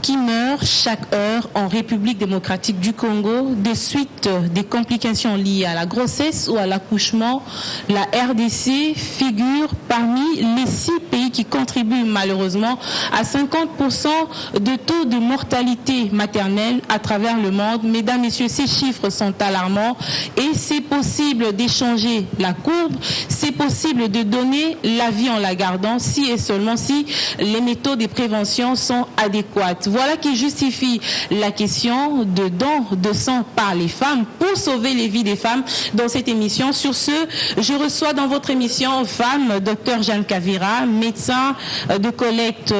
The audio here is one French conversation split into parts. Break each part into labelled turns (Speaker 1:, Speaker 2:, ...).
Speaker 1: qui meurent chaque heure en République démocratique du Congo des suites des complications liées à la grossesse ou à l'accouchement. La RDC figure parmi les 6 pays qui contribuent malheureusement à 50% de taux de mortalité maternelle à travers le monde. Mesdames, Messieurs, ces chiffres sont alarmants et c'est possible d'échanger la courbe, c'est possible de donner la vie en la gardant si et seulement si les méthodes de prévention sont adéquates. Voilà qui justifie la question de don de sang par les femmes pour sauver les vies des femmes dans cette émission. Sur ce, je reçois dans votre émission Femmes, Dr Jeanne Kavira, médecin de collecte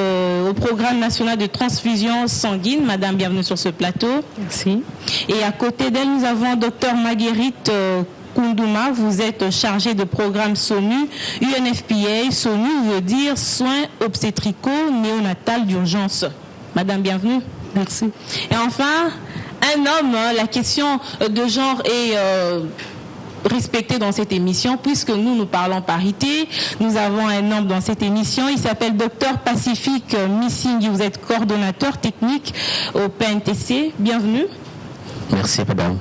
Speaker 1: au programme national de transfusion sanguine. Madame, bienvenue sur ce plateau.
Speaker 2: Merci.
Speaker 1: Et à côté d'elle, nous avons Dr Marguerite Koundouma, vous êtes chargée de programme SONU, UNFPA. SONU veut dire soins obstétricaux néonatal d'urgence. Madame, bienvenue.
Speaker 2: Merci.
Speaker 1: Et enfin, un homme, la question de genre est respectée dans cette émission, puisque nous parlons parité. Nous avons un homme dans cette émission, il s'appelle Dr Pacifique Missing, vous êtes coordonnateur technique au PNTC. Bienvenue.
Speaker 3: Merci, madame.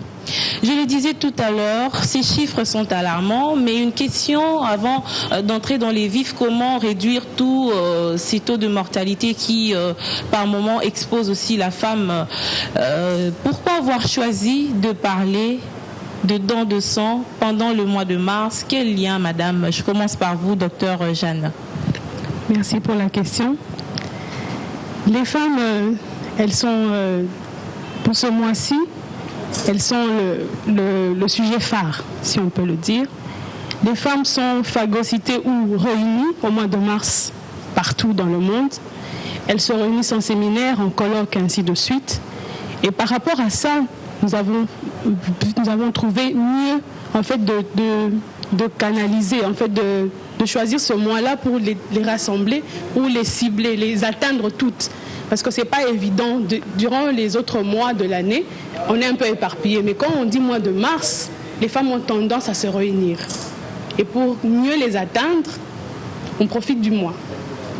Speaker 1: Je le disais tout à l'heure, ces chiffres sont alarmants, mais une question avant d'entrer dans les vifs, comment réduire tous ces taux de mortalité qui, par moment, exposent aussi la femme. Pourquoi avoir choisi de parler de dons de sang pendant le mois de mars? Quel lien, madame? Je commence par vous, docteur Jeanne.
Speaker 2: Merci pour la question. Les femmes, elles sont, pour ce mois-ci, elles sont le sujet phare, si on peut le dire. Les femmes sont phagocytées ou réunies au mois de mars partout dans le monde. Elles se réunissent en séminaire, en colloque, ainsi de suite. Et par rapport à ça, nous avons trouvé mieux en fait de canaliser, en fait de choisir ce mois-là pour les rassembler, pour les cibler, les atteindre toutes. Parce que ce n'est pas évident. Durant les autres mois de l'année, on est un peu éparpillé. Mais quand on dit mois de mars, les femmes ont tendance à se réunir. Et pour mieux les atteindre, on profite du mois.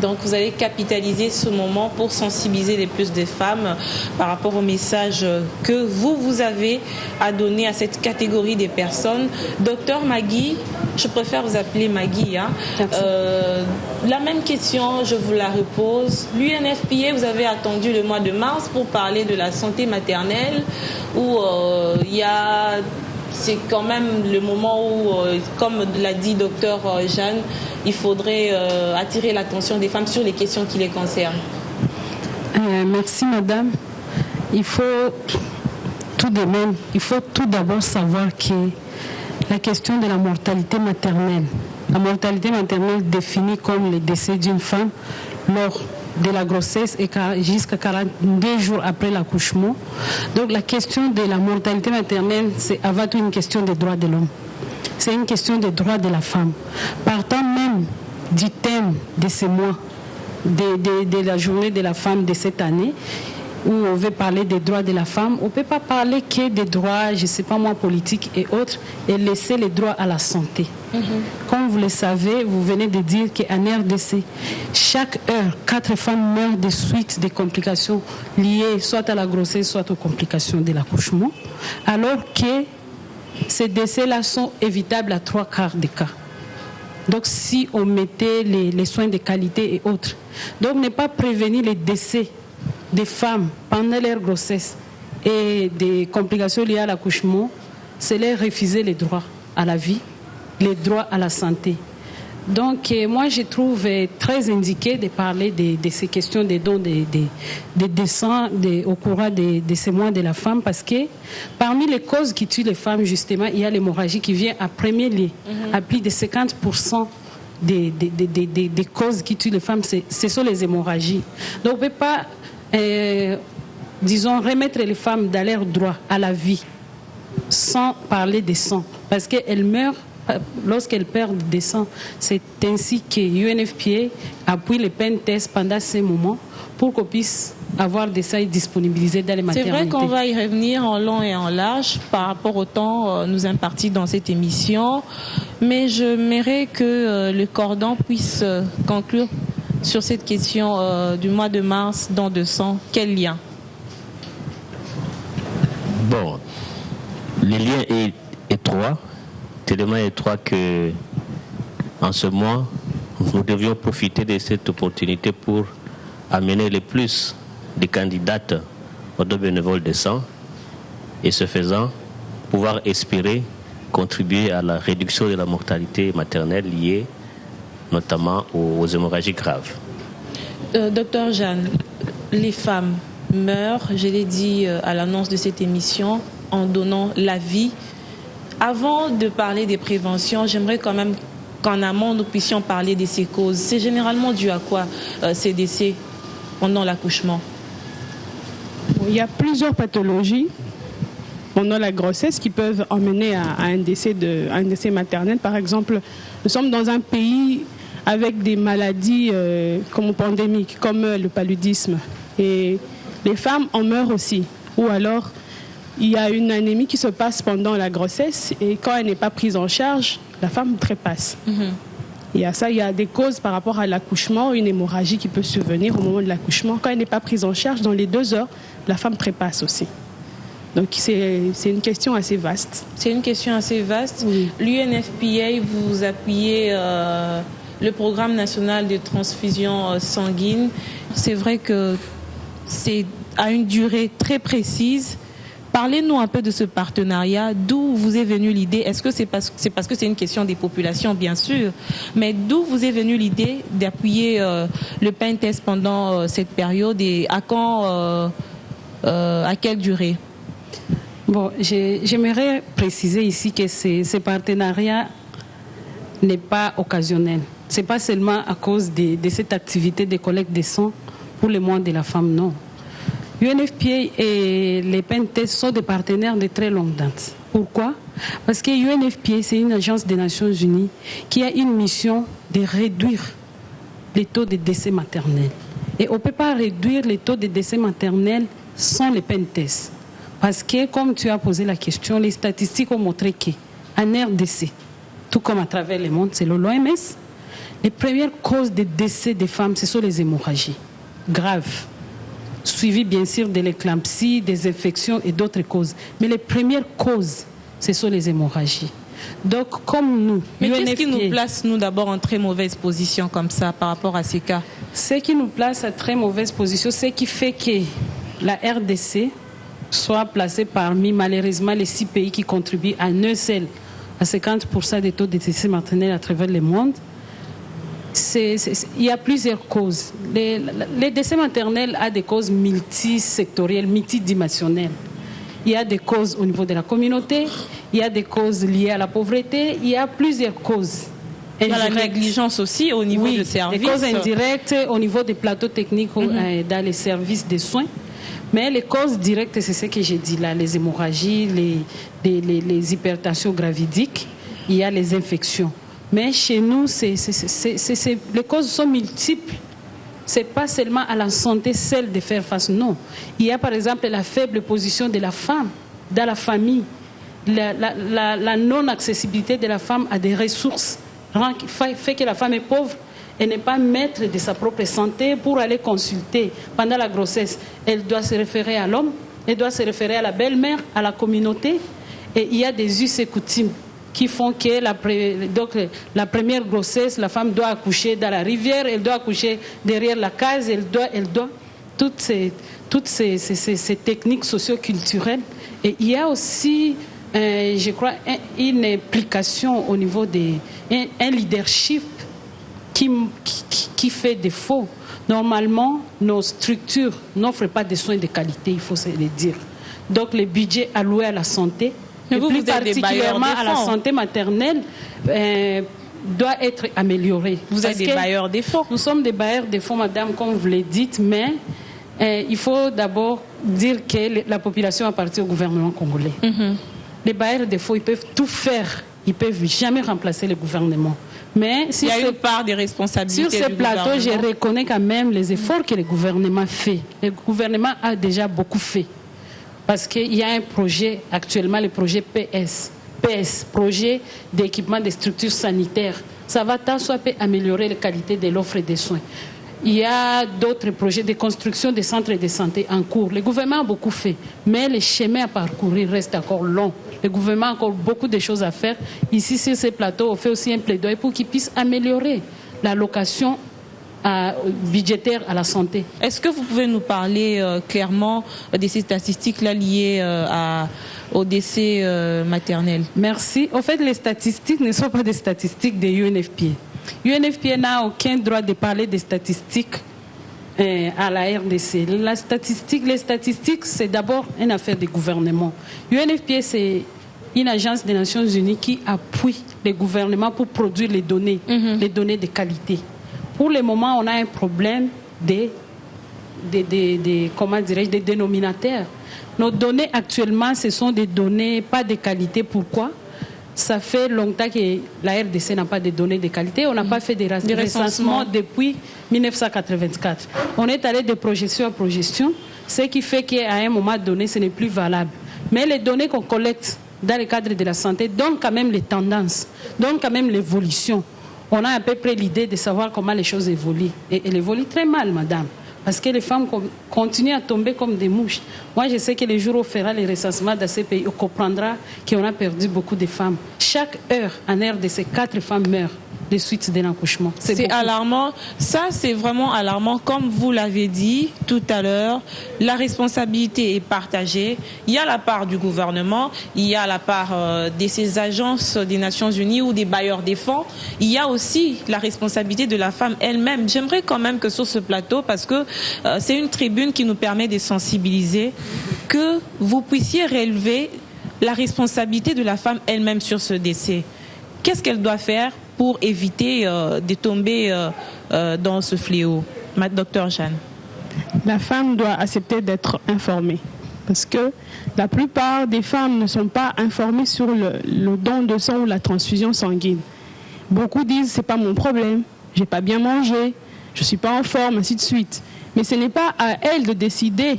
Speaker 1: Donc vous allez capitaliser ce moment pour sensibiliser les plus des femmes par rapport au message que vous avez à donner à cette catégorie des personnes. Docteur Magui, je préfère vous appeler Magui. La même question, je vous la repose. L'UNFPA, vous avez attendu le mois de mars pour parler de la santé maternelle où c'est quand même le moment où, comme l'a dit docteur Jeanne, il faudrait attirer l'attention des femmes sur les questions qui les concernent.
Speaker 2: Merci madame. Il faut tout d'abord savoir que la question de la mortalité maternelle définie comme le décès d'une femme lors de la grossesse et jusqu'à 42 jours après l'accouchement. Donc la question de la mortalité maternelle, c'est avant tout une question des droits de l'homme. C'est une question des droits de la femme. Partant même du thème de ce mois, de la journée de la femme de cette année, où on veut parler des droits de la femme, on ne peut pas parler que des droits, je ne sais pas moi, politiques et autres, et laisser les droits à la santé. Comme vous le savez, vous venez de dire qu'en RDC, chaque heure, 4 femmes meurent de suite des complications liées soit à la grossesse, soit aux complications de l'accouchement, alors que ces décès-là sont évitables à 3/4 des cas. Donc si on mettait les soins de qualité et autres, donc ne pas prévenir les décès des femmes pendant leur grossesse et des complications liées à l'accouchement, c'est leur refuser les droits à la vie, les droits à la santé. Donc moi je trouve très indiqué de parler de ces questions des dons des sangs au courant de ces mois de la femme, parce que parmi les causes qui tuent les femmes justement, il y a l'hémorragie qui vient à premier lieu, à plus de 50%. Des causes qui tuent les femmes, ce sont les hémorragies. Donc on ne peut pas remettre les femmes dans leur droit à la vie sans parler des sangs, parce qu'elles meurent lorsqu'elles perdent des sangs. C'est ainsi que UNFPA appuie les PNTS pendant ces moments pour qu'on puisse avoir des sangs disponibilisés dans les maternités.
Speaker 1: C'est vrai qu'on va y revenir en long et en large par rapport au temps nous imparti dans cette émission, mais j'aimerais que le cordon puisse conclure sur cette question du mois de mars, don de sang. Quel lien?
Speaker 3: Bon, le lien est étroit, tellement étroit que en ce mois, nous devions profiter de cette opportunité pour amener le plus de candidates au don bénévole de sang et ce faisant, pouvoir espérer contribuer à la réduction de la mortalité maternelle liée notamment aux hémorragies graves.
Speaker 1: Docteur Jeanne, les femmes meurent, je l'ai dit à l'annonce de cette émission, en donnant la vie. Avant de parler des préventions, j'aimerais quand même qu'en amont, nous puissions parler de ces causes. C'est généralement dû à quoi ces décès pendant l'accouchement?
Speaker 4: Il y a plusieurs pathologies pendant la grossesse qui peuvent emmener à un décès maternel. Par exemple, nous sommes dans un pays avec des maladies comme pandémiques, comme le paludisme. Et les femmes en meurent aussi. Ou alors, il y a une anémie qui se passe pendant la grossesse et quand elle n'est pas prise en charge, la femme trépasse. Il y a ça, il y a des causes par rapport à l'accouchement, une hémorragie qui peut survenir au moment de l'accouchement. Quand elle n'est pas prise en charge, dans les 2 heures, la femme trépasse aussi. Donc c'est une question assez vaste.
Speaker 1: C'est une question assez vaste.
Speaker 4: Oui.
Speaker 1: L'UNFPA, vous appuyez le programme national de transfusion sanguine. C'est vrai que c'est à une durée très précise. Parlez-nous un peu de ce partenariat. D'où vous est venue l'idée? Est-ce que c'est parce que c'est une question des populations, bien sûr, mais d'où vous est venue l'idée d'appuyer le PENTES pendant cette période et à quand, à quelle durée?
Speaker 2: Bon, j'aimerais préciser ici que ce partenariat n'est pas occasionnel. Ce n'est pas seulement à cause de cette activité de collecte de sang pour le mois de la femme, non. UNFPA et les PENTES sont des partenaires de très longue date. Pourquoi? Parce que UNFPA, c'est une agence des Nations Unies qui a une mission de réduire les taux de décès maternels. Et on ne peut pas réduire les taux de décès maternels sans les PENTES. Parce que, comme tu as posé la question, les statistiques ont montré qu'en RDC, tout comme à travers le monde, c'est l'OMS, les premières causes de décès des femmes, ce sont les hémorragies graves, suivies bien sûr de l'éclampsie, des infections et d'autres causes. Mais les premières causes, ce sont les hémorragies. Donc, comme nous,
Speaker 1: mais
Speaker 2: UNFPA,
Speaker 1: qu'est-ce qui nous place, nous, d'abord, en très mauvaise position comme ça par rapport à ces cas?
Speaker 2: Ce qui nous place à très mauvaise position, c'est ce qui fait que la RDC soit placée parmi, malheureusement, les 6 pays qui contribuent à eux seuls à 50% des taux de décès maternels à travers le monde. Il y a plusieurs causes. Les décès maternels ont des causes multisectorielles, multidimensionnelles. Il y a des causes au niveau de la communauté, il y a des causes liées à la pauvreté, il y a plusieurs causes.
Speaker 1: Il y a la négligence aussi au niveau des services.
Speaker 2: Des causes indirectes au niveau des plateaux techniques dans les services de soins. Mais les causes directes, c'est ce que j'ai dit là, les hémorragies, les hypertensions gravidiques, il y a les infections. Mais chez nous, les causes sont multiples. Ce n'est pas seulement à la santé seule de faire face, non. Il y a par exemple la faible position de la femme dans la famille, la non-accessibilité de la femme à des ressources fait que la femme est pauvre et n'est pas maître de sa propre santé pour aller consulter pendant la grossesse. Elle doit se référer à l'homme, elle doit se référer à la belle-mère, à la communauté. Et il y a des us et coutumes qui font que la première grossesse, la femme doit accoucher dans la rivière, elle doit accoucher derrière la case, elle doit toutes ces techniques socio-culturelles. Et il y a aussi, je crois, une implication au niveau un leadership qui fait défaut. Normalement, nos structures n'offrent pas de soins de qualité, il faut se le dire. Donc, le budget alloué à la santé, et plus particulièrement à la santé maternelle, doit être amélioré.
Speaker 1: Vous êtes des bailleurs de fonds.
Speaker 2: Nous sommes des bailleurs de fonds, madame, comme vous l'avez dit, mais il faut d'abord dire que la population appartient au gouvernement congolais. Les bailleurs de fonds, ils peuvent tout faire. Ils ne peuvent jamais remplacer le gouvernement. Mais
Speaker 1: il y a une part des responsabilités
Speaker 2: sur ce plateau, je reconnais quand même les efforts que le gouvernement fait. Le gouvernement a déjà beaucoup fait. Parce qu'il y a un projet actuellement, le projet PS, projet d'équipement des structures sanitaires. Ça va tant soit peu améliorer la qualité de l'offre des soins. Il y a d'autres projets de construction des centres de santé en cours. Le gouvernement a beaucoup fait, mais le chemin à parcourir reste encore long. Le gouvernement a encore beaucoup de choses à faire. Ici, sur ces plateaux, on fait aussi un plaidoyer pour qu'ils puissent améliorer l'allocation budgétaire à la santé.
Speaker 1: Est-ce que vous pouvez nous parler clairement de ces statistiques-là liées au décès maternel?
Speaker 2: Merci. En fait, les statistiques ne sont pas des statistiques de UNFPA. UNFPA n'a aucun droit de parler des statistiques à la RDC. Les statistiques, c'est d'abord une affaire du gouvernement. UNFPA, c'est une agence des Nations Unies qui appuie les gouvernements pour produire les données de qualité. Pour le moment, on a un problème des dénominateurs. Nos données actuellement, ce sont des données pas de qualité. Pourquoi? Ça fait longtemps que la RDC n'a pas de données de qualité. On n'a pas fait des recensements depuis 1984. On est allé de projection à projection, ce qui fait qu'à un moment donné, ce n'est plus valable. Mais les données qu'on collecte dans le cadre de la santé donnent quand même les tendances, donnent quand même l'évolution. On a à peu près l'idée de savoir comment les choses évoluent. Et elles évoluent très mal, madame. Parce que les femmes continuent à tomber comme des mouches. Moi, je sais que le jour où on fera les recensements dans ces pays, on comprendra qu'on a perdu beaucoup de femmes. Chaque heure, en RDC, 4 femmes meurent des suites d'un accouchement.
Speaker 1: C'est alarmant. Ça, c'est vraiment alarmant. Comme vous l'avez dit tout à l'heure, la responsabilité est partagée. Il y a la part du gouvernement, il y a la part de ces agences des Nations Unies ou des bailleurs des fonds. Il y a aussi la responsabilité de la femme elle-même. J'aimerais quand même que sur ce plateau, parce que c'est une tribune qui nous permet de sensibiliser, que vous puissiez relever la responsabilité de la femme elle-même sur ce décès. Qu'est-ce qu'elle doit faire pour éviter de tomber dans ce fléau? Docteur Jeanne.
Speaker 4: La femme doit accepter d'être informée. Parce que la plupart des femmes ne sont pas informées sur le don de sang ou la transfusion sanguine. Beaucoup disent, c'est pas mon problème, j'ai pas bien mangé, je suis pas en forme, ainsi de suite. Mais ce n'est pas à elle de décider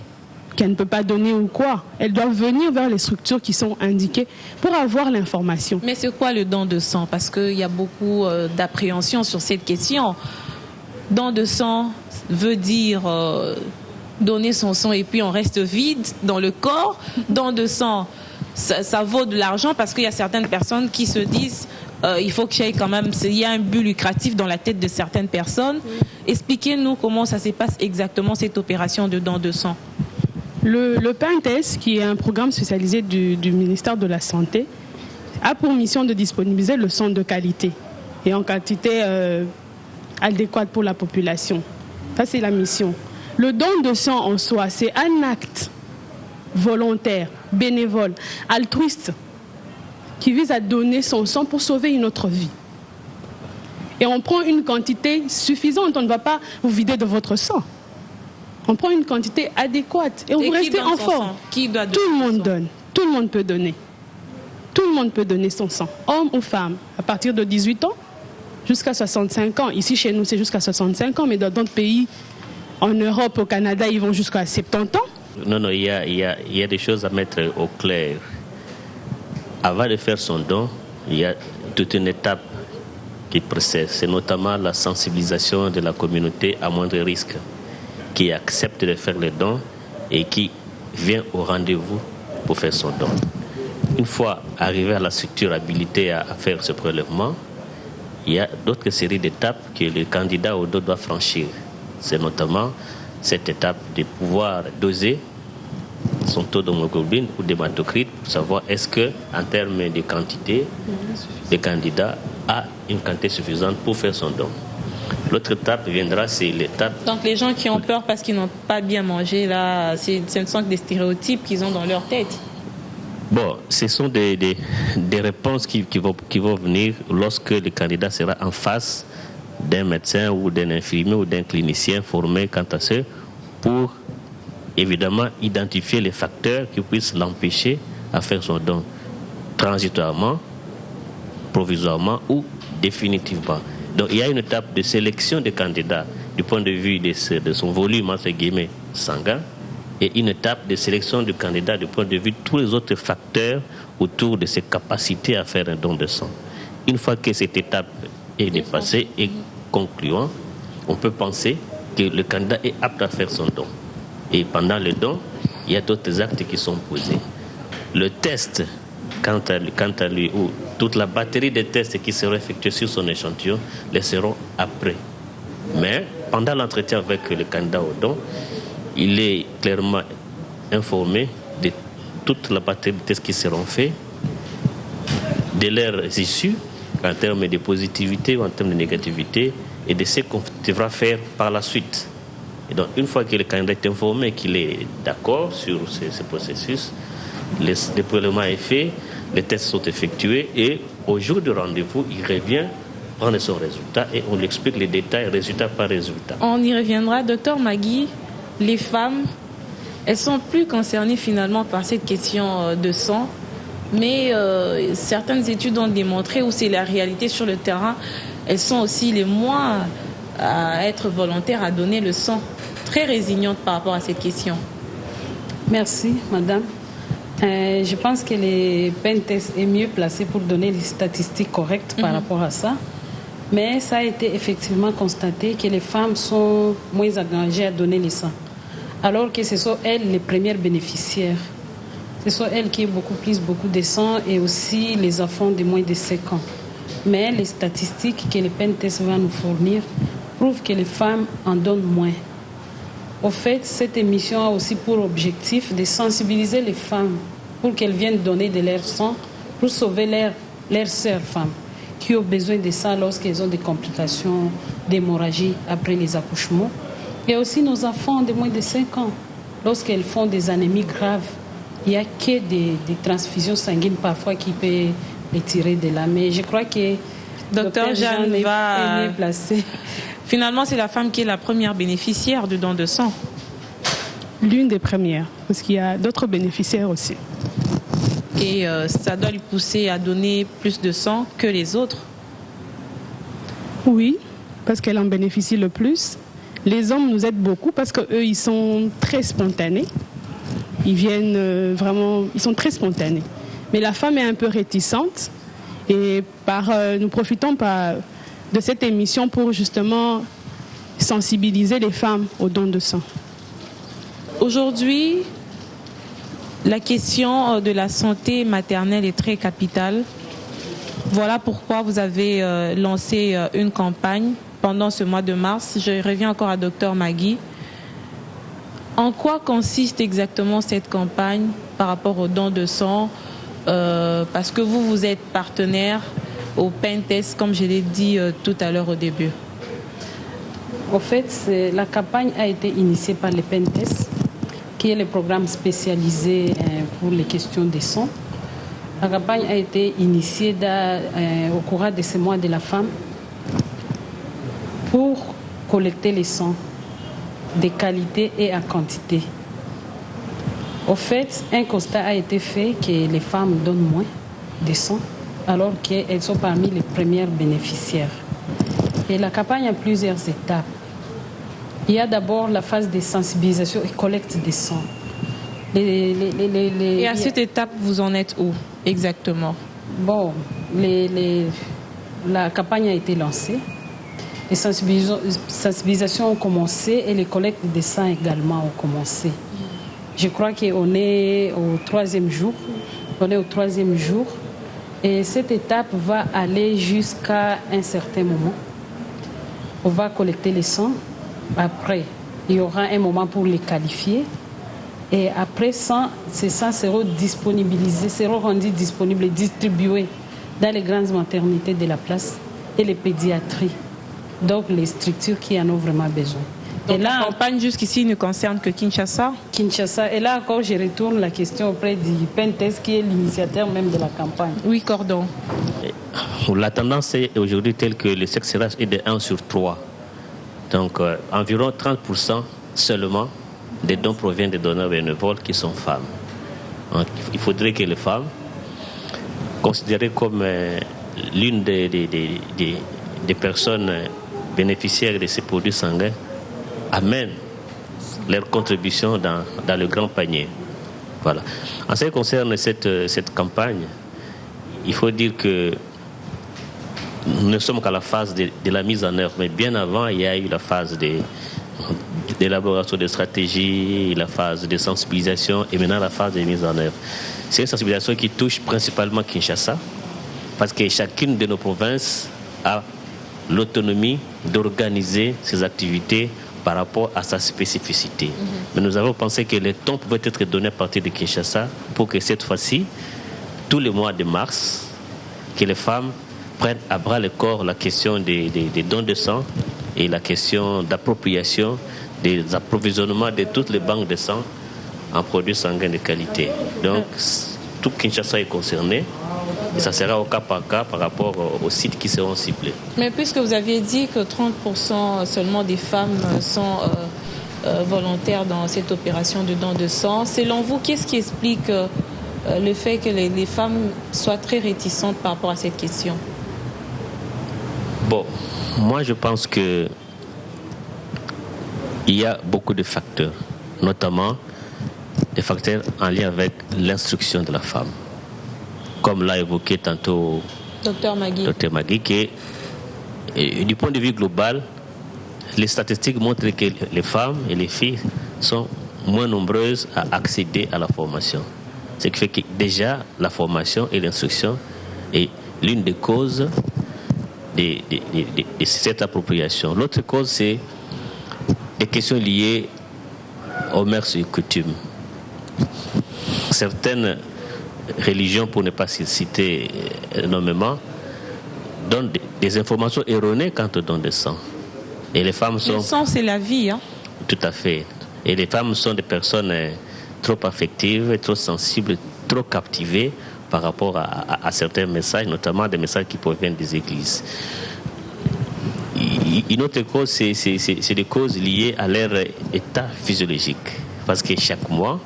Speaker 4: qu'elle ne peut pas donner ou quoi. Elles doivent venir vers les structures qui sont indiquées pour avoir l'information.
Speaker 1: Mais c'est quoi le don de sang? Parce qu'il y a beaucoup d'appréhension sur cette question. Don de sang veut dire donner son sang et puis on reste vide dans le corps. Don de sang, ça vaut de l'argent parce qu'il y a certaines personnes qui se disent il faut que j'aille quand même, il y a un but lucratif dans la tête de certaines personnes. Expliquez-nous comment ça se passe exactement cette opération de don de sang.
Speaker 4: Le PANTES, qui est un programme spécialisé du ministère de la Santé, a pour mission de disponibiliser le sang de qualité et en quantité adéquate pour la population. Ça, c'est la mission. Le don de sang en soi, c'est un acte volontaire, bénévole, altruiste, qui vise à donner son sang pour sauver une autre vie. Et on prend une quantité suffisante, on ne va pas vous vider de votre sang. On prend une quantité adéquate et vous restez en forme.
Speaker 1: Qui doit donner?
Speaker 4: Tout le monde donne. Tout le monde peut donner. Tout le monde peut donner son sang, homme ou femme, à partir de 18 ans jusqu'à 65 ans. Ici, chez nous, c'est jusqu'à 65 ans, mais dans d'autres pays, en Europe, au Canada, ils vont jusqu'à 70 ans.
Speaker 3: Non, il y a des choses à mettre au clair. Avant de faire son don, il y a toute une étape qui précède. C'est notamment la sensibilisation de la communauté à moindre risque, qui accepte de faire le don et qui vient au rendez-vous pour faire son don. Une fois arrivé à la structure habilitée à faire ce prélèvement, il y a d'autres séries d'étapes que le candidat au don doit franchir. C'est notamment cette étape de pouvoir doser son taux d'hémoglobine ou d'hématocrite pour savoir est-ce que, en termes de quantité, le candidat a une quantité suffisante pour faire son don. L'autre étape viendra, c'est l'étape...
Speaker 1: Donc les gens qui ont peur parce qu'ils n'ont pas bien mangé, là, ce ne sont que des stéréotypes qu'ils ont dans leur tête.
Speaker 3: Bon, ce sont des réponses qui vont venir lorsque le candidat sera en face d'un médecin ou d'un infirmier ou d'un clinicien formé quant à ce, pour évidemment identifier les facteurs qui puissent l'empêcher à faire son don transitoirement, provisoirement ou définitivement. Donc il y a une étape de sélection des candidats du point de vue de son volume entre guillemets sanguin et une étape de sélection du candidat du point de vue de tous les autres facteurs autour de ses capacités à faire un don de sang. Une fois que cette étape est dépassée et concluant, on peut penser que le candidat est apte à faire son don. Et pendant le don, il y a d'autres actes qui sont posés. Le test, quant à lui, ou toute la batterie de tests qui seront effectués sur son échantillon, les seront après. Mais pendant l'entretien avec le candidat au don, il est clairement informé de toute la batterie de tests qui seront faits, de leurs issues, en termes de positivité ou en termes de négativité, et de ce qu'on devra faire par la suite. Et donc, une fois que le candidat est informé qu'il est d'accord sur ce processus, le prélèvement est fait, les tests sont effectués, et au jour du rendez-vous, il revient prendre son résultat et on lui explique les détails, résultat par résultat.
Speaker 1: On y reviendra. Docteur Magui, les femmes, elles sont plus concernées finalement par cette question de sang, mais certaines études ont démontré, où c'est la réalité sur le terrain, elles sont aussi les moins à être volontaires à donner le sang, très résignantes par rapport à cette question.
Speaker 2: Merci, madame. Je pense que les PENTES est mieux placé pour donner les statistiques correctes par rapport à ça. Mais ça a été effectivement constaté que les femmes sont moins engagées à donner le sang. Alors que ce sont elles les premières bénéficiaires. Ce sont elles qui ont beaucoup de sang et aussi les enfants de moins de 5 ans. Mais les statistiques que le PENTES va nous fournir prouvent que les femmes en donnent moins. Au fait, cette émission a aussi pour objectif de sensibiliser les femmes pour qu'elles viennent donner de leur sang pour sauver leurs sœurs femmes qui ont besoin de ça lorsqu'elles ont des complications d'hémorragie après les accouchements. Et aussi nos enfants de moins de 5 ans, lorsqu'elles font des anémies graves, il n'y a que des transfusions sanguines parfois qui peuvent les tirer de là. Mais je crois que
Speaker 1: Docteur Jeanne va...
Speaker 2: est mieux placé.
Speaker 1: Finalement, c'est la femme qui est la première bénéficiaire du don de sang.
Speaker 4: L'une des premières, parce qu'il y a d'autres bénéficiaires aussi.
Speaker 1: Et ça doit lui pousser à donner plus de sang que les autres.
Speaker 4: Oui, parce qu'elle en bénéficie le plus. Les hommes nous aident beaucoup parce qu'eux, ils sont très spontanés. Ils viennent vraiment... Ils sont très spontanés. Mais la femme est un peu réticente. Et nous profitons de cette émission pour justement sensibiliser les femmes au don de sang.
Speaker 1: Aujourd'hui, la question de la santé maternelle est très capitale. Voilà pourquoi vous avez lancé une campagne pendant ce mois de mars. Je reviens encore à Dr Magui. En quoi consiste exactement cette campagne par rapport au don de sang? Parce que vous êtes partenaire au PENTES, comme je l'ai dit tout à l'heure au début.
Speaker 2: En fait, la campagne a été initiée par le PENTES, qui est le programme spécialisé pour les questions de sang. La campagne a été initiée au cours de ce mois de la femme pour collecter les sangs de qualité et en quantité. Au fait, un constat a été fait que les femmes donnent moins de sang alors qu'elles sont parmi les premières bénéficiaires. Et la campagne a plusieurs étapes. Il y a d'abord la phase de sensibilisation et collecte des sangs.
Speaker 1: Et à cette étape, vous en êtes où exactement?
Speaker 2: Bon, la campagne a été lancée. Les sensibilisations ont commencé et les collectes de sang également ont commencé. Je crois qu'on est au 3e jour. Et cette étape va aller jusqu'à un certain moment. On va collecter les sangs. Après, il y aura un moment pour les qualifier. Et après, ces sangs seront disponibilisés, seront rendus disponibles et distribués dans les grandes maternités de la place et les pédiatries. Donc, les structures qui en ont vraiment besoin.
Speaker 1: Donc, et là, la campagne jusqu'ici ne concerne que Kinshasa.
Speaker 2: Et là encore, je retourne la question auprès du PENTES, qui est l'initiateur même de la campagne.
Speaker 1: Oui, Cordon.
Speaker 3: La tendance est aujourd'hui telle que le sexe est de 1 sur 3. Donc, environ 30% seulement des dons proviennent des donneurs bénévoles qui sont femmes. Donc, il faudrait que les femmes, considérées comme l'une des personnes bénéficiaires de ces produits sanguins, amènent leur contribution dans le grand panier. Voilà. En ce qui concerne cette campagne, il faut dire que nous ne sommes qu'à la phase de la mise en œuvre, mais bien avant, il y a eu la phase d'élaboration de stratégies, la phase de sensibilisation et maintenant la phase de mise en œuvre. C'est une sensibilisation qui touche principalement Kinshasa, parce que chacune de nos provinces a l'autonomie d'organiser ses activités par rapport à sa spécificité. Mais nous avons pensé que les temps pouvaient être donnés à partir de Kinshasa pour que cette fois-ci, tous les mois de mars, que les femmes prennent à bras le corps la question des dons de sang et la question d'appropriation des approvisionnements de toutes les banques de sang en produits sanguins de qualité. Donc, tout Kinshasa est concerné. Et ça sera au cas par cas par rapport aux sites qui seront ciblés.
Speaker 1: Mais puisque vous aviez dit que 30% seulement des femmes sont volontaires dans cette opération de don de sang, selon vous, qu'est-ce qui explique le fait que les femmes soient très réticentes par rapport à cette question?
Speaker 3: Bon, moi je pense que il y a beaucoup de facteurs, notamment des facteurs en lien avec l'instruction de la femme. Comme l'a évoqué tantôt
Speaker 1: Dr Magui,
Speaker 3: que du point de vue global, les statistiques montrent que les femmes et les filles sont moins nombreuses à accéder à la formation. Ce qui fait que déjà la formation et l'instruction est l'une des causes de cette appropriation. L'autre cause, c'est des questions liées aux mœurs et coutumes. Certaines religions, pour ne pas citer nommément, donnent des informations erronées quant au don de sang. Et les femmes sont...
Speaker 1: Le sang, c'est la vie, hein?
Speaker 3: Tout à fait. Et les femmes sont des personnes trop affectives, trop sensibles, trop captivées par rapport à certains messages, notamment des messages qui proviennent des églises. Une autre cause, c'est des causes liées à leur état physiologique. Parce que chaque mois,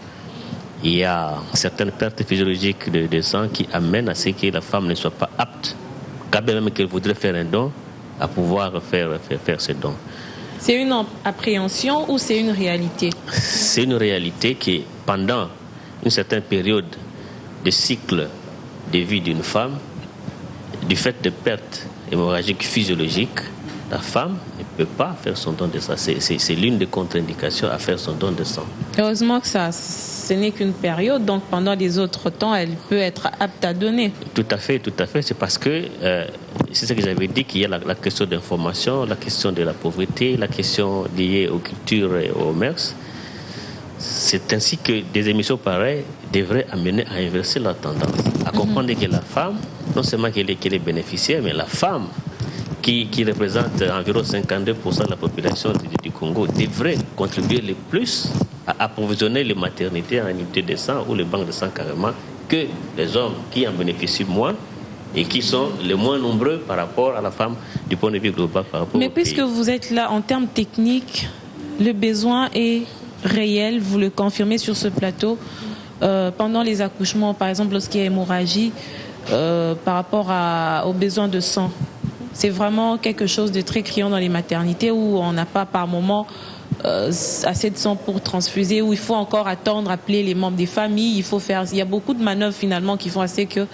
Speaker 3: il y a certaines pertes physiologiques de sang qui amènent à ce que la femme ne soit pas apte, quand même qu'elle voudrait faire un don, à pouvoir faire ce don.
Speaker 1: C'est une appréhension ou c'est une réalité?
Speaker 3: C'est une réalité qui, pendant une certaine période de cycle de vie d'une femme, du fait de pertes hémorragiques physiologiques, la femme ne peut pas faire son don de sang. C'est l'une des contre-indications à faire son don de sang.
Speaker 1: Heureusement que ce n'est qu'une période, donc pendant les autres temps, elle peut être apte à donner.
Speaker 3: Tout à fait. C'est parce que, c'est ce que j'avais dit, qu'il y a la question d'information, la question de la pauvreté, la question liée aux cultures et aux mœurs. C'est ainsi que des émissions pareilles devraient amener à inverser la tendance, à comprendre que la femme, non seulement qu'elle est bénéficiaire, mais la femme, qui représente environ 52% de la population du Congo, devrait contribuer le plus à approvisionner les maternités en unité de sang ou les banques de sang carrément que les hommes qui en bénéficient moins et qui sont les moins nombreux par rapport à la femme du point de vue global par rapport
Speaker 1: Mais
Speaker 3: au
Speaker 1: puisque
Speaker 3: pays.
Speaker 1: vous êtes là, en termes techniques, le besoin est réel, vous le confirmez sur ce plateau. Pendant les accouchements, par exemple, lorsqu'il y a hémorragie, par rapport aux besoins de sang, c'est vraiment quelque chose de très criant dans les maternités où on n'a pas par moment assez de sang pour transfuser, où il faut encore attendre, appeler les membres des familles. Il y a beaucoup de manœuvres finalement qui font assez que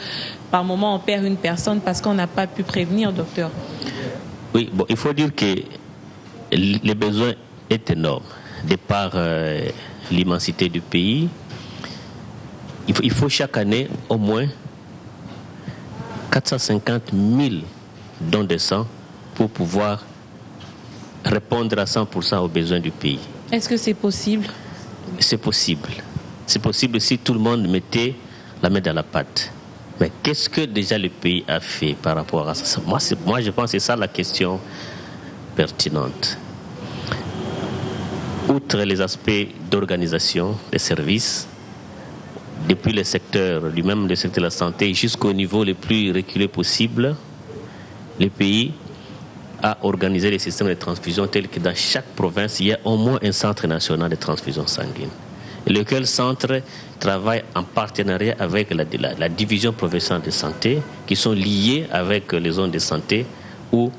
Speaker 1: par moment on perd une personne parce qu'on n'a pas pu prévenir, docteur.
Speaker 3: Oui, bon, il faut dire que le besoin est énorme. De par l'immensité du pays, il faut chaque année au moins 450 000 dons de sang pour pouvoir répondre à 100% aux besoins du pays.
Speaker 1: Est-ce que c'est possible?
Speaker 3: C'est possible. C'est possible si tout le monde mettait la main dans la pâte. Mais qu'est-ce que déjà le pays a fait par rapport à ça? Moi, je pense que c'est ça la question pertinente. Outre les aspects d'organisation des services, depuis le secteur lui-même, le secteur de la santé, jusqu'au niveau le plus reculé possible, le pays a organisé les systèmes de transfusion tels que dans chaque province, il y a au moins un centre national de transfusion sanguine. Lequel centre travaille en partenariat avec la division provinciale de santé, qui sont liés avec les zones de santé où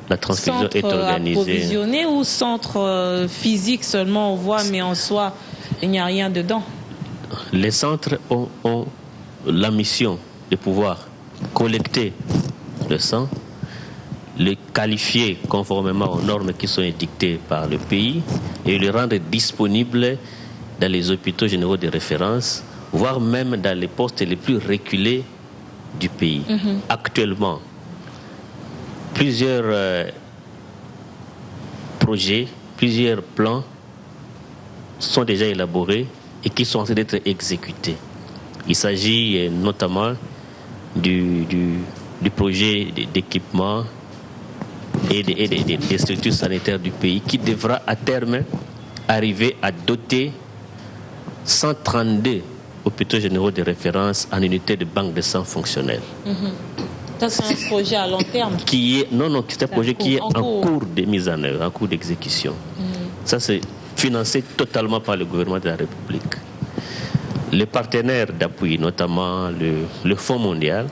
Speaker 3: la transfusion
Speaker 1: centre
Speaker 3: est organisée.
Speaker 1: Approvisionné ou centre physique seulement on voit, mais en soi, il n'y a rien dedans?
Speaker 3: Les centres ont la mission de pouvoir collecter le sang, le qualifier conformément aux normes qui sont édictées par le pays et le rendre disponible dans les hôpitaux généraux de référence, voire même dans les postes les plus reculés du pays. Actuellement, plusieurs projets, plusieurs plans sont déjà élaborés et qui sont en train d'être exécutés. Il s'agit notamment du projet d'équipement et des structures sanitaires du pays qui devra à terme arriver à doter 132 hôpitaux généraux de référence en unité de banque de sang fonctionnelle.
Speaker 1: Ça, c'est un projet à long terme.
Speaker 3: C'est un projet qui est en cours de mise en œuvre, en cours d'exécution. Ça, c'est financé totalement par le gouvernement de la République. Les partenaires d'appui, notamment le Fonds mondial,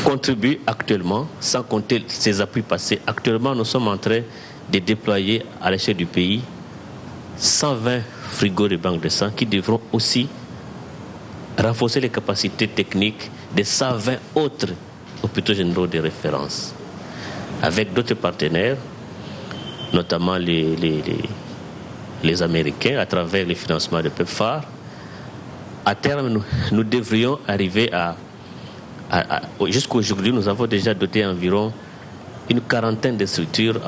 Speaker 3: contribuent actuellement, sans compter ces appuis passés. Actuellement, nous sommes en train de déployer à l'échelle du pays 120 frigos de banque de sang qui devront aussi renforcer les capacités techniques de 120 autres hôpitaux généraux de référence. Avec d'autres partenaires, notamment les Américains, à travers les financements de PEPFAR, à terme, nous devrions arriver jusqu'à aujourd'hui, nous avons déjà doté environ une quarantaine de structures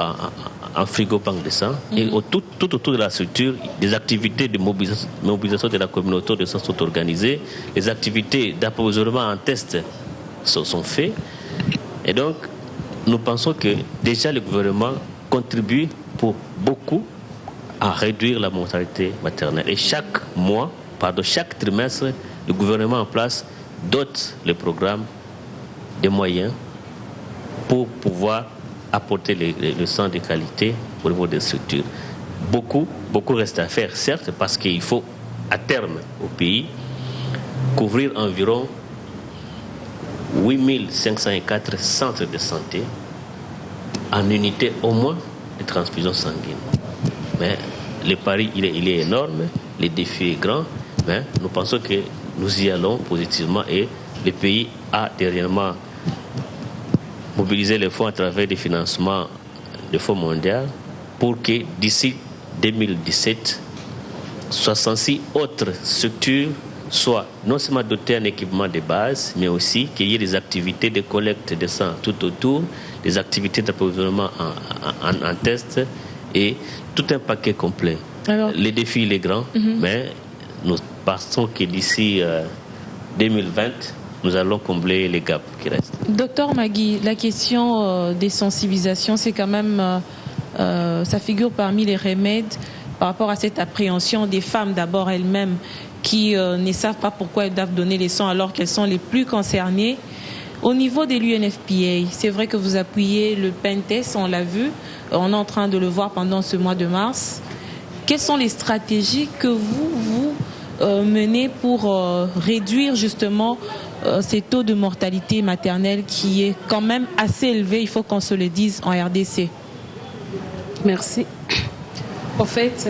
Speaker 3: en frigo banque de sang. Et tout autour de la structure, des activités de mobilisation de la communauté de sang sont organisées, les activités d'approvisionnement en tests sont faites. Et donc, nous pensons que déjà le gouvernement contribue pour beaucoup à réduire la mortalité maternelle. Et chaque trimestre, le gouvernement en place dote le programme des moyens pour pouvoir apporter le sang de qualité au niveau des structures. Beaucoup reste à faire, certes, parce qu'il faut, à terme, au pays, couvrir environ 8504 centres de santé en unité au moins de transfusion sanguine. Mais le pari, il est énorme, le défi est grand, mais nous pensons que nous y allons positivement et le pays a dernièrement mobilisé les fonds à travers des financements du Fonds mondial pour que d'ici 2017, 66 autres structures soient non seulement dotées en équipement de base, mais aussi qu'il y ait des activités de collecte de sang tout autour, des activités d'approvisionnement en tests et tout un paquet complet. Alors, le défi il est grand, mais nous pensons que d'ici 2020, nous allons combler les gaps qui restent.
Speaker 1: Docteur Magui, la question des sensibilisations, c'est quand même, ça figure parmi les remèdes par rapport à cette appréhension des femmes d'abord elles-mêmes qui ne savent pas pourquoi elles doivent donner les sangs alors qu'elles sont les plus concernées. Au niveau de l'UNFPA, c'est vrai que vous appuyez le PENTES, on l'a vu, on est en train de le voir pendant ce mois de mars. Quelles sont les stratégies que vous menez pour réduire justement ces taux de mortalité maternelle qui est quand même assez élevé, il faut qu'on se le dise, en RDC?
Speaker 2: Merci. En fait,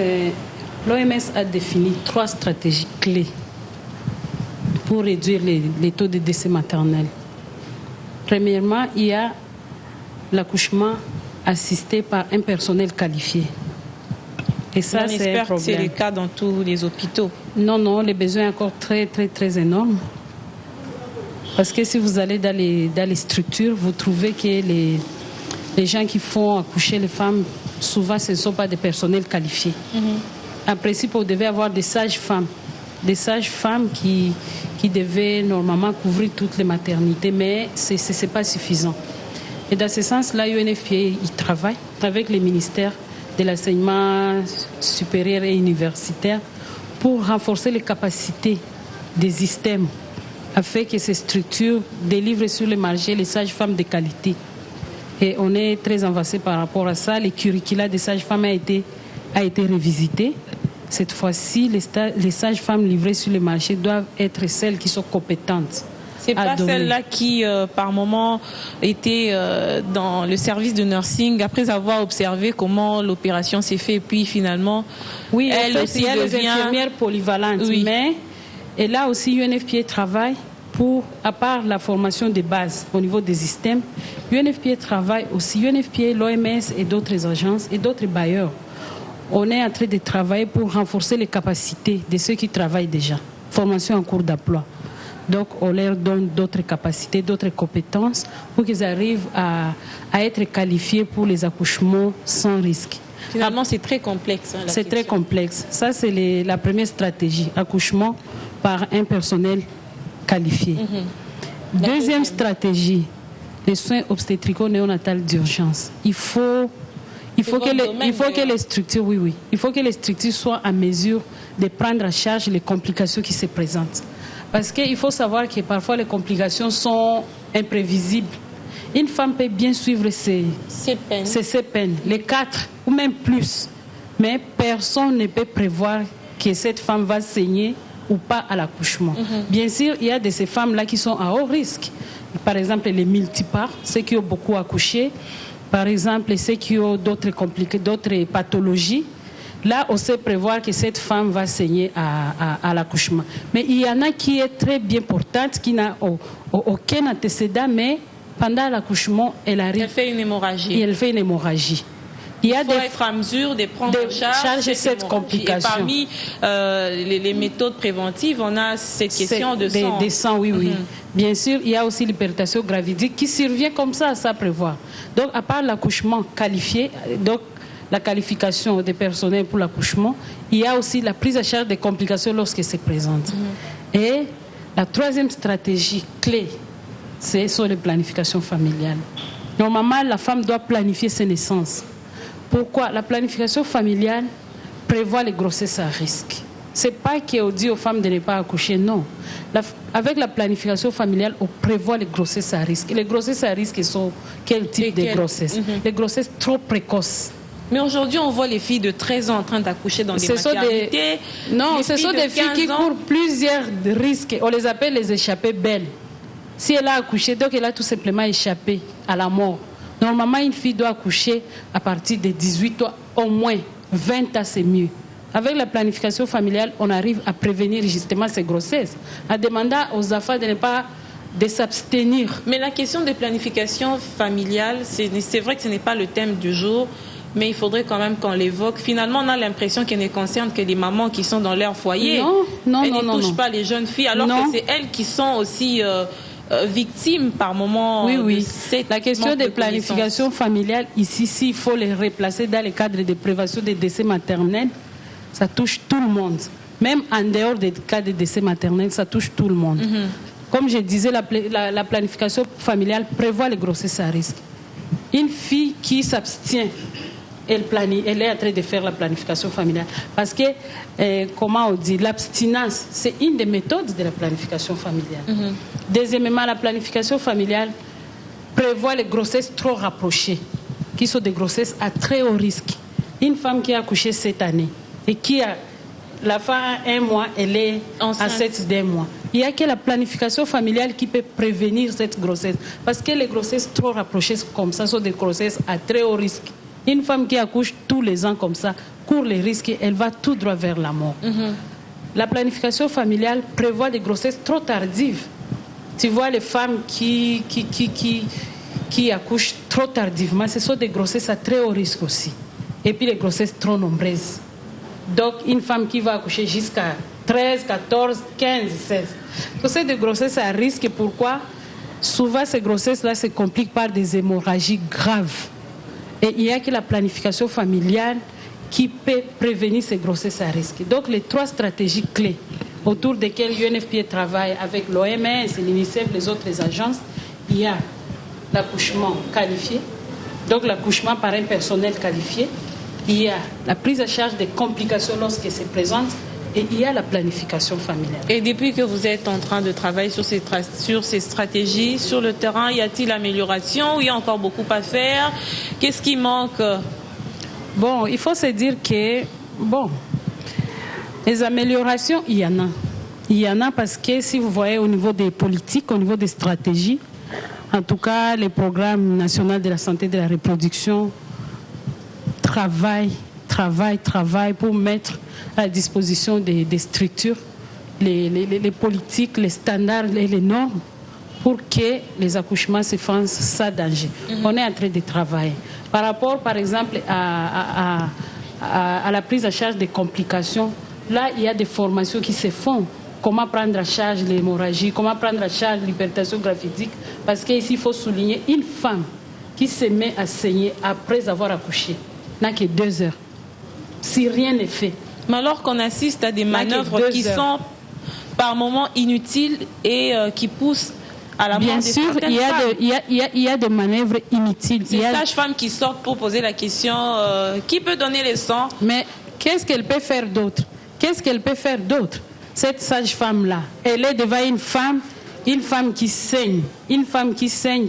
Speaker 2: l'OMS a défini 3 stratégies clés pour réduire les taux de décès maternels. Premièrement, il y a l'accouchement assisté par un personnel qualifié. Et ça, c'est un problème.
Speaker 1: C'est le cas dans tous les hôpitaux.
Speaker 2: Non, les besoins sont encore très, très, très énormes. Parce que si vous allez dans les structures, vous trouvez que les gens qui font accoucher les femmes, souvent, ce ne sont pas des personnels qualifiés. En principe, vous devez avoir des sages-femmes. Des sages-femmes qui devaient normalement couvrir toutes les maternités, mais ce n'est pas suffisant. Et dans ce sens-là, l'UNFPA, il travaille avec les ministères de l'enseignement supérieur et universitaire pour renforcer les capacités des systèmes afin que ces structures délivrent sur le marché les sages-femmes de qualité. Et on est très avancé par rapport à ça. Le curricula des sages-femmes a été revisité. Cette fois-ci, les sages-femmes livrées sur le marché doivent être celles qui sont compétentes.
Speaker 1: C'est pas celle-là qui, par moment, était dans le service de nursing après avoir observé comment l'opération s'est faite, et puis finalement,
Speaker 2: oui,
Speaker 1: elle aussi
Speaker 2: il y a
Speaker 1: devient
Speaker 2: les infirmières polyvalentes.
Speaker 1: Oui.
Speaker 2: Mais et là aussi, UNFPA travaille à part la formation de base au niveau des systèmes, UNFPA travaille aussi, UNFPA, l'OMS et d'autres agences et d'autres bailleurs. On est en train de travailler pour renforcer les capacités de ceux qui travaillent déjà. Formation en cours d'emploi. Donc, on leur donne d'autres capacités, d'autres compétences pour qu'ils arrivent à être qualifiés pour les accouchements sans risque.
Speaker 1: Finalement, c'est très complexe. Hein,
Speaker 2: c'est très complexe. Ça, c'est la première stratégie, accouchement par un personnel qualifié. Deuxième stratégie, les soins obstétrico-néonatales d'urgence. Il faut que les structures, il faut que les structures soient en mesure de prendre en charge les complications qui se présentent. Parce qu'il faut savoir que parfois les complications sont imprévisibles. Une femme peut bien suivre ses peines, les 4 ou même plus. Mais personne ne peut prévoir que cette femme va saigner ou pas à l'accouchement. Bien sûr, il y a de ces femmes-là qui sont à haut risque. Par exemple, les multiparts, ceux qui ont beaucoup accouché. Par exemple, ceux qui ont d'autres pathologies. Là, on sait prévoir que cette femme va saigner à l'accouchement. Mais il y en a qui est très bien portante, qui n'a aucun antécédent, mais pendant l'accouchement, elle arrive.
Speaker 1: Elle fait une hémorragie.
Speaker 2: Et elle fait une hémorragie.
Speaker 1: Il faut être à mesure de prendre en charge cette complication. Et parmi les méthodes préventives, on a cette question de sang.
Speaker 2: Des sangs, oui. Bien sûr, il y a aussi l'hypertension gravidique qui survient comme ça, à ça prévoir. Donc, à part l'accouchement qualifié, donc la qualification des personnels pour l'accouchement, il y a aussi la prise en charge des complications lorsqu'elles se présentent. Et la troisième stratégie clé, c'est sur les planifications familiales. Normalement, la femme doit planifier ses naissances. Pourquoi? La planification familiale prévoit les grossesses à risque. Ce n'est pas qu'on dit aux femmes de ne pas accoucher, non. Avec la planification familiale, on prévoit les grossesses à risque. Et les grossesses à risque sont quel type de grossesse? Les grossesses trop précoces.
Speaker 1: Mais aujourd'hui, on voit les filles de 13 ans en train d'accoucher dans des maternités.
Speaker 2: Non, ce sont des filles qui courent plusieurs risques. On les appelle les échappées belles. Si elle a accouché, donc elle a tout simplement échappé à la mort. Normalement, une fille doit accoucher à partir de 18 ans, au moins 20 ans, c'est mieux. Avec la planification familiale, on arrive à prévenir justement ces grossesses, en demandant aux enfants de s'abstenir.
Speaker 1: Mais la question de planification familiale, c'est vrai que ce n'est pas le thème du jour, mais il faudrait quand même qu'on l'évoque. Finalement, on a l'impression qu'elle ne concerne que les mamans qui sont dans leur foyer.
Speaker 2: Non,
Speaker 1: elle ne touche pas les jeunes filles, alors que c'est elles qui sont aussi victimes par moment.
Speaker 2: Oui. La question de planification familiale, ici, il faut les replacer dans le cadre de prévention des décès maternels. Ça touche tout le monde. Même en dehors des cas de décès maternels, ça touche tout le monde. Comme je disais, la planification familiale prévoit les grossesses à risque. Une fille qui s'abstient, elle est en train de faire la planification familiale. Parce que, comment on dit, l'abstinence, c'est une des méthodes de la planification familiale. Deuxièmement, la planification familiale prévoit les grossesses trop rapprochées, qui sont des grossesses à très haut risque. Une femme qui a accouché cette année et qui a la femme a 1 mois, elle est enceinte d'1 mois. Il n'y a que la planification familiale qui peut prévenir cette grossesse. Parce que les grossesses trop rapprochées comme ça sont des grossesses à très haut risque. Une femme qui accouche tous les ans comme ça court les risques et elle va tout droit vers la mort. La planification familiale prévoit des grossesses trop tardives. Tu vois les femmes qui accouchent trop tardivement, ce sont des grossesses à très haut risque aussi. Et puis les grossesses trop nombreuses. Donc une femme qui va accoucher jusqu'à 13, 14, 15, 16. Donc c'est des grossesses à risque. Pourquoi? Souvent ces grossesses-là se compliquent par des hémorragies graves. Et il n'y a que la planification familiale qui peut prévenir ces grossesses à risque. Donc les 3 stratégies clés autour desquelles l'UNFPA travaille avec l'OMS, l'UNICEF, les autres agences, il y a l'accouchement qualifié, donc l'accouchement par un personnel qualifié, il y a la prise en charge des complications lorsqu'elles se présentent et il y a la planification familiale.
Speaker 1: Et depuis que vous êtes en train de travailler sur ces stratégies, sur le terrain, y a-t-il amélioration ou il y a encore beaucoup à faire? Qu'est-ce qui manque?
Speaker 2: Bon, il faut se dire que, les améliorations, il y en a. Il y en a parce que si vous voyez au niveau des politiques, au niveau des stratégies, en tout cas, les programmes nationaux de la santé et de la reproduction travaillent pour mettre à la disposition des structures les politiques, les standards et les normes pour que les accouchements se fassent sans danger. On est en train de travailler. Par rapport, par exemple, à la prise en charge des complications, là, il y a des formations qui se font. Comment prendre en charge l'hémorragie, comment prendre en charge l'hypertension graphique. Parce qu'ici, il faut souligner une femme qui se met à saigner après avoir accouché n'a que 2 heures. Si rien n'est fait.
Speaker 1: Mais alors qu'on assiste à des manœuvres qui sont par moments inutiles et qui poussent à la mort
Speaker 2: bien
Speaker 1: de
Speaker 2: sûr,
Speaker 1: certaines femmes.
Speaker 2: Il y a des manœuvres inutiles.
Speaker 1: Ces sages-femmes qui sortent pour poser la question qui peut donner les sangs?
Speaker 2: Mais qu'est-ce qu'elle peut faire d'autre? Qu'est-ce qu'elle peut faire d'autre? Cette sage-femme-là, elle est devant une femme qui saigne, une femme qui saigne.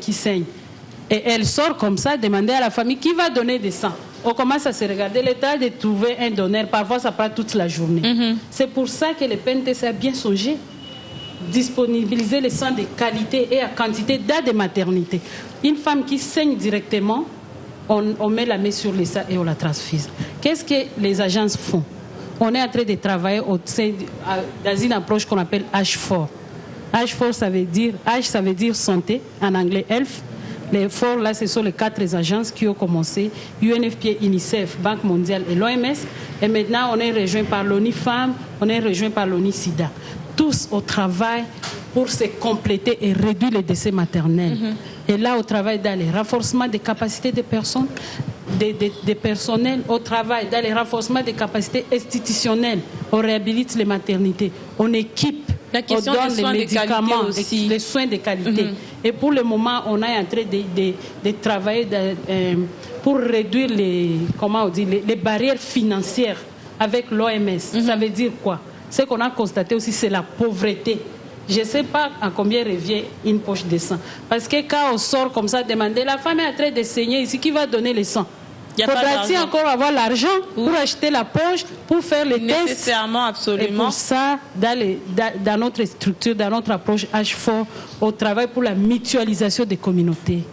Speaker 2: Et elle sort comme ça, demander à la famille qui va donner des sangs. On commence à se regarder, l'état de trouver un donneur, parfois ça prend toute la journée. C'est pour ça que le PNTS a bien songé. Disponibiliser les sangs de qualité et à quantité dans des maternités. Une femme qui saigne directement, on met la main sur les sangs et on la transfuse. Qu'est-ce que les agences font? On est en train de travailler dans une approche qu'on appelle H4. H4, ça veut dire santé, en anglais health. Les forts, là, ce sont les 4 agences qui ont commencé, UNFPA, UNICEF, Banque mondiale et l'OMS. Et maintenant, on est rejoint par l'ONU Femmes, on est rejoint par l'ONU SIDA. Tous au travail pour se compléter et réduire les décès maternels. Et là, au travail dans le renforcement des capacités des personnes, des personnels, au travail dans le renforcement des capacités institutionnelles. On réhabilite les maternités, on équipe, on donne les médicaments, les soins de qualité. Et pour le moment, on est en train de travailler pour réduire les barrières financières avec l'OMS. Ça veut dire quoi? Ce qu'on a constaté aussi, c'est la pauvreté. Je ne sais pas à combien revient une poche de sang. Parce que quand on sort comme ça, demander, la femme est en train de saigner ici, qui va donner le sang? Faudra-t-il encore avoir l'argent pour acheter la poche, pour faire les tests?
Speaker 1: Nécessairement, absolument.
Speaker 2: Et pour ça, dans notre structure, dans notre approche H4, on travaille pour la mutualisation des communautés.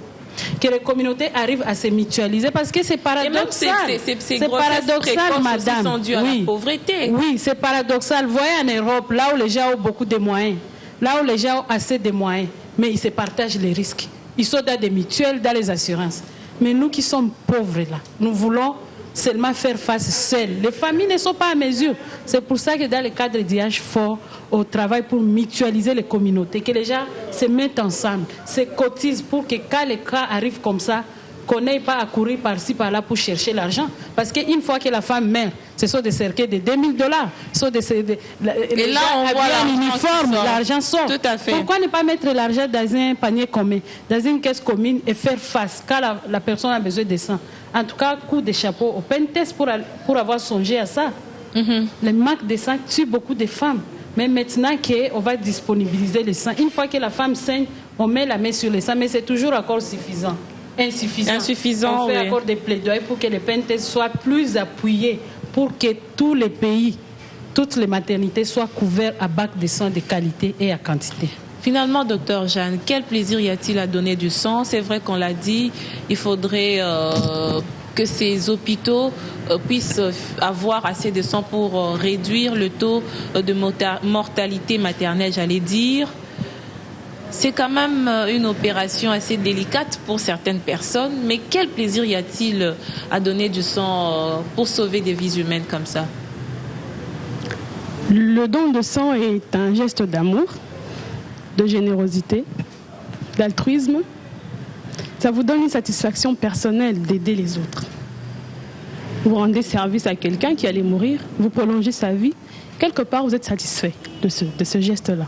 Speaker 2: Que les communautés arrivent à se mutualiser, parce que c'est paradoxal.
Speaker 1: C'est paradoxal, madame. Sont dues à la pauvreté.
Speaker 2: Oui, c'est paradoxal. Vous voyez en Europe, là où les gens ont beaucoup de moyens, là où les gens ont assez de moyens, mais ils se partagent les risques. Ils sont dans des mutuelles, dans les assurances. Mais nous qui sommes pauvres là, nous voulons seulement faire face seuls. Les familles ne sont pas à mesure. C'est pour ça que dans le cadre d'IH4, on travaille pour mutualiser les communautés, que les gens se mettent ensemble, se cotisent pour que quand les cas arrivent comme ça, qu'on n'ait pas à courir par-ci, par-là pour chercher l'argent. Parce qu'une fois que la femme meurt, ce sont des cercueils de $2000.
Speaker 1: Et là, on voit
Speaker 2: l'uniforme, l'argent sort.
Speaker 1: Tout à fait.
Speaker 2: Pourquoi ne pas mettre l'argent dans un panier commun, dans une caisse commune et faire face quand la personne a besoin de sang? En tout cas, coup de chapeau au PNTS pour avoir songé à ça. Le manque de sang tue beaucoup de femmes. Mais maintenant qu'on va disponibiliser le sang, une fois que la femme saigne, on met la main sur le sang, mais c'est toujours encore insuffisant. On fait encore des plaidoyers pour que le PNTS soit plus appuyé, pour que tous les pays, toutes les maternités soient couvertes à bac de sang de qualité et à quantité.
Speaker 1: Finalement, docteur Jeanne, quel plaisir y a-t-il à donner du sang? C'est vrai qu'on l'a dit, il faudrait que ces hôpitaux puissent avoir assez de sang pour réduire le taux de mortalité maternelle, j'allais dire. C'est quand même une opération assez délicate pour certaines personnes, mais quel plaisir y a-t-il à donner du sang pour sauver des vies humaines comme ça?
Speaker 4: Le don de sang est un geste d'amour, de générosité, d'altruisme. Ça vous donne une satisfaction personnelle d'aider les autres. Vous rendez service à quelqu'un qui allait mourir, vous prolongez sa vie. Quelque part, vous êtes satisfait de ce geste-là.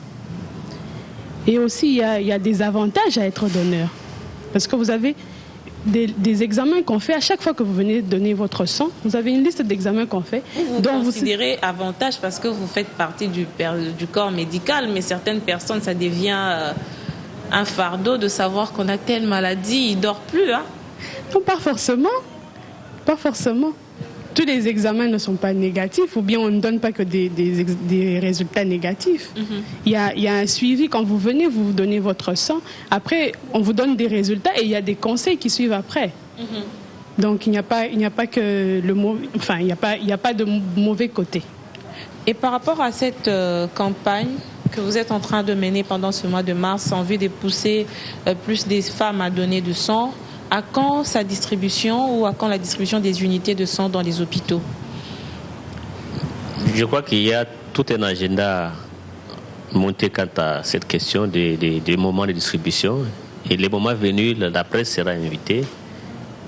Speaker 4: Et aussi, il y a des avantages à être donneur. Parce que vous avez des examens qu'on fait à chaque fois que vous venez donner votre sang. Vous avez une liste d'examens qu'on fait.
Speaker 1: Vous considérez avantage parce que vous faites partie du corps médical, mais certaines personnes, ça devient un fardeau de savoir qu'on a telle maladie, ils ne dorment plus. Hein?
Speaker 4: Non, pas forcément. Pas forcément. Tous les examens ne sont pas négatifs, ou bien on ne donne pas que des résultats négatifs. Il y a un suivi. Quand vous venez, vous donnez votre sang. Après, on vous donne des résultats et il y a des conseils qui suivent après. Donc il n'y a pas que le il n'y a pas de mauvais côté.
Speaker 1: Et par rapport à cette campagne que vous êtes en train de mener pendant ce mois de mars en vue de pousser plus des femmes à donner du sang, à quand sa distribution ou à quand la distribution des unités de sang dans les hôpitaux?
Speaker 3: Je crois qu'il y a tout un agenda monté quant à cette question des moments de distribution. Et les moments venus, la presse sera invitée.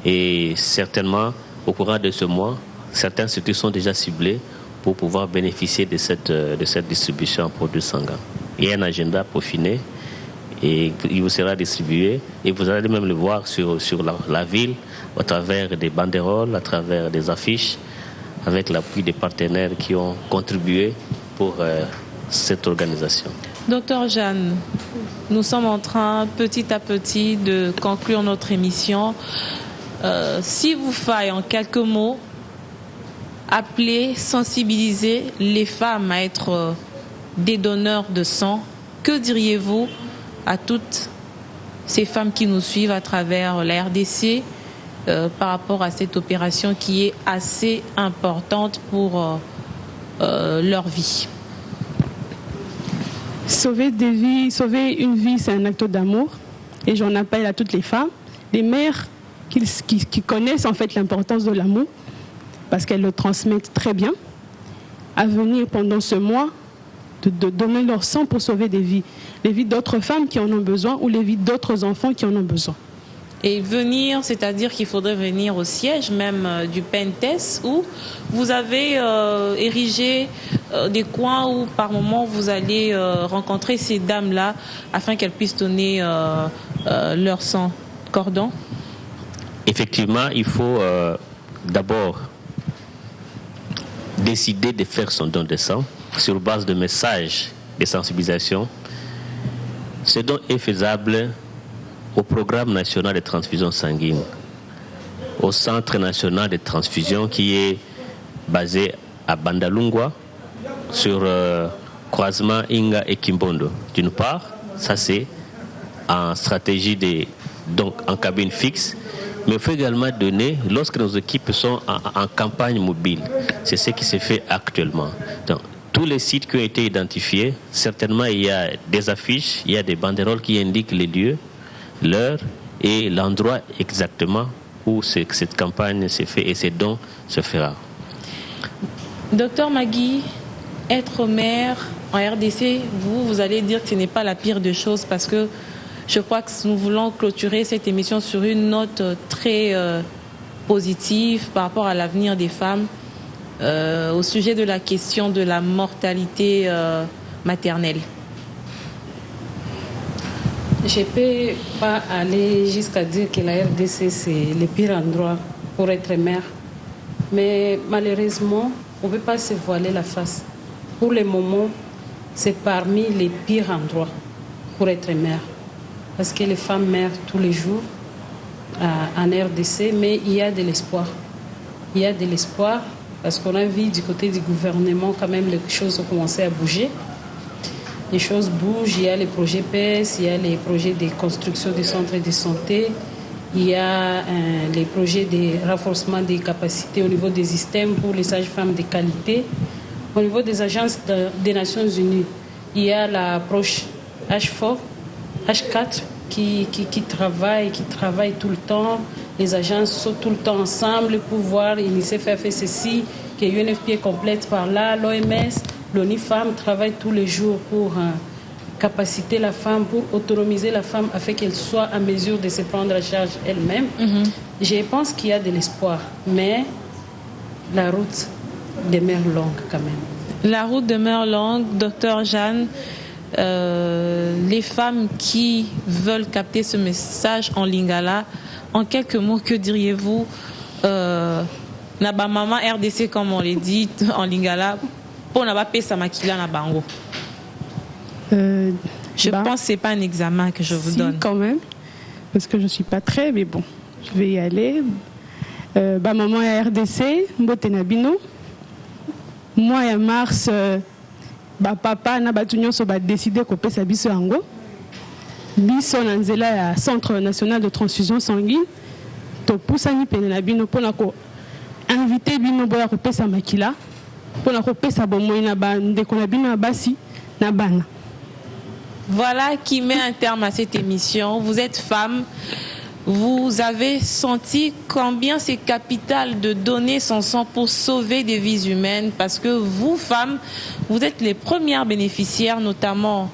Speaker 3: Et certainement, au courant de ce mois, certains structures sont déjà ciblées pour pouvoir bénéficier de cette distribution en produits sanguins. Il y a un agenda peaufiné et il vous sera distribué. Et vous allez même le voir sur la ville, à travers des banderoles, à travers des affiches, avec l'appui des partenaires qui ont contribué pour cette organisation.
Speaker 1: Docteur Jeanne, nous sommes en train petit à petit de conclure notre émission. Si vous faites en quelques mots, appeler, sensibiliser les femmes à être des donneurs de sang, que diriez-vous à toutes ces femmes qui nous suivent à travers la RDC par rapport à cette opération qui est assez importante pour leur vie?
Speaker 4: Sauver des vies, sauver une vie, c'est un acte d'amour. Et j'en appelle à toutes les femmes, les mères qui connaissent en fait l'importance de l'amour, parce qu'elles le transmettent très bien, à venir pendant ce mois de donner leur sang pour sauver des vies. Les vies d'autres femmes qui en ont besoin ou les vies d'autres enfants qui en ont besoin.
Speaker 1: Et venir, c'est-à-dire qu'il faudrait venir au siège même du PENTES où vous avez érigé des coins où par moment vous allez rencontrer ces dames-là afin qu'elles puissent donner leur sang. Cordon?
Speaker 3: Effectivement, il faut d'abord décider de faire son don de sang sur base de messages de sensibilisation. Ce don est faisable au programme national de transfusion sanguine, au centre national de transfusion qui est basé à Bandalungwa, sur croisement Inga et Kimbondo. D'une part, ça c'est en stratégie donc en cabine fixe, mais il faut également donner lorsque nos équipes sont en campagne mobile. C'est ce qui se fait actuellement. Donc, tous les sites qui ont été identifiés, certainement il y a des affiches, il y a des banderoles qui indiquent les lieux, l'heure et l'endroit exactement où cette campagne se fait et ces dons se fera.
Speaker 1: Docteur Magui, être mère en RDC, vous allez dire que ce n'est pas la pire des choses parce que je crois que nous voulons clôturer cette émission sur une note très positive par rapport à l'avenir des femmes au sujet de la question de la mortalité maternelle.
Speaker 2: Je ne peux pas aller jusqu'à dire que la RDC, c'est le pire endroit pour être mère. Mais malheureusement, on ne peut pas se voiler la face. Pour le moment, c'est parmi les pires endroits pour être mère. Parce que les femmes meurent tous les jours en RDC, mais il y a de l'espoir. Il y a de l'espoir parce qu'on a vu du côté du gouvernement quand même les choses ont commencé à bouger. Les choses bougent, il y a les projets PES, il y a les projets de construction des centres de santé, il y a les projets de renforcement des capacités au niveau des systèmes pour les sages-femmes de qualité. Au niveau des agences des Nations Unies, il y a l'approche H4 qui travaille tout le temps. Les agences sont tout le temps ensemble pour voir l'UNICEF a fait ceci, que l'UNFPA complète par là, l'OMS. L'ONU-Femmes travaille tous les jours pour capaciter la femme, pour autonomiser la femme afin qu'elle soit en mesure de se prendre en charge elle-même. Je pense qu'il y a de l'espoir, mais la route demeure longue quand même.
Speaker 1: La route demeure longue, docteur Jeanne. Les femmes qui veulent capter ce message en lingala, en quelques mots, que diriez-vous Naba Maman RDC, comme on l'a dit en lingala, pour ne pas payer sa maquilla na bango. Je pense que ce n'est pas un examen que je vous donne.
Speaker 4: Quand même, parce que je ne suis pas très, mais bon, je vais y aller. Maman RDC, Mbote Nabino. Moi, en mars, papa na batu nyonso ba décidé ko pesa biso yango. Biso na nzela ya Centre national de transfusion sanguine. To pusani pene na bino pona ko inviter bino boya ko pesa makila. pour la kopesa bomoi na ba ndeko na bino basi na bana.
Speaker 1: Voilà qui met un terme à cette émission. Vous êtes femme. Vous avez senti combien c'est capital de donner son sang pour sauver des vies humaines, parce que vous, femmes, vous êtes les premières bénéficiaires, notamment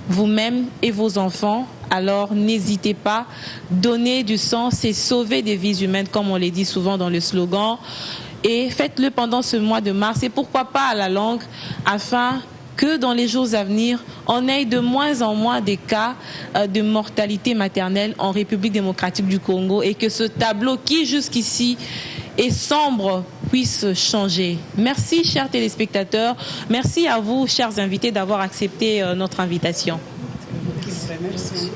Speaker 1: vous-même et vos enfants. Alors n'hésitez pas, donner du sang, c'est sauver des vies humaines, comme on le dit souvent dans le slogan. Et faites-le pendant ce mois de mars, et pourquoi pas à la longue, afin que dans les jours à venir, on ait de moins en moins des cas de mortalité maternelle en République démocratique du Congo, et que ce tableau qui jusqu'ici est sombre puisse changer. Merci, chers téléspectateurs. Merci à vous, chers invités, d'avoir accepté notre invitation.
Speaker 2: Merci.